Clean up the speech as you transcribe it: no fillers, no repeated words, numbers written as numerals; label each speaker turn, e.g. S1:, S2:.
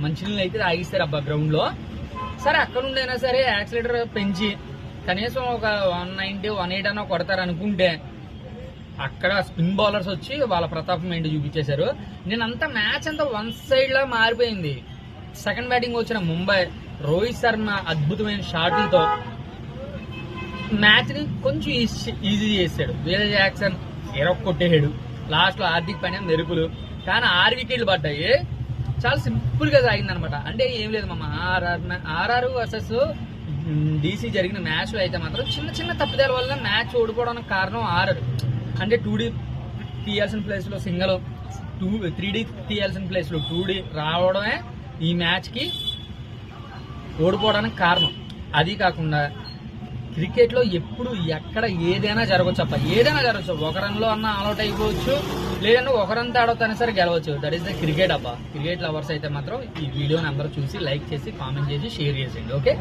S1: మంచినీళ్ళు అయితే తాగిస్తారు అబ్బా గ్రౌండ్ లో. సరే అక్కడ ఉండైనా సరే యాక్సిలేటర్ పెంచి కనీసం ఒక 190, 180 అన్న కొడతారు అనుకుంటే అక్కడ స్పిన్ బౌలర్స్ వచ్చి వాళ్ళ ప్రతాపం ఏంటి చూపించేశారు. నేనంతా మ్యాచ్ అంతా వన్ సైడ్ లా మారిపోయింది. సెకండ్ బ్యాటింగ్ వచ్చిన ముంబై రోహిత్ శర్మ అద్భుతమైన షాట్లతో మ్యాచ్ ని కొంచెం ఈజీ చేశాడు. విజయ్ జాక్సన్ కొట్టేసాడు. లాస్ట్ లో హార్దిక్ పాండ్యా మెరుపులు. కానీ 6 వికెట్లు పడ్డాయి. చాలా సింపుల్ గా సాగింది అనమాట. అంటే ఏం లేదు మామ, ఆర్ఆర్ వర్సెస్ డీసీ జరిగిన మ్యాచ్ లో అయితే మాత్రం చిన్న చిన్న తప్పిదాల వల్ల మ్యాచ్ ఓడిపోవడానికి కారణం ఆర్ఆర్. అంటే 2D తీయాల్సిన ప్లేస్ లో సింగల్, 3D తీయాల్సిన ప్లేస్ లో 2D రావడమే ఈ మ్యాచ్ కి ఓడిపోవడానికి కారణం. అది కాకుండా క్రికెట్ లో ఎప్పుడు ఎక్కడ ఏదైనా జరగచ్చు అప్ప, ఏదైనా జరగచ్చు. ఒక రన్ లో అన్న ఆల్అౌట్ అయిపోవచ్చు, లేదంటే ఒక రన్ తేడాతోనే సరే గెలవచ్చు. దట్ ఈస్ ద క్రికెట్ అబ్బా. క్రికెట్ లవర్స్ అయితే మాత్రం ఈ వీడియోని అందరూ చూసి లైక్ చేసి కామెంట్ చేసి షేర్ చేసేయండి. ఓకే.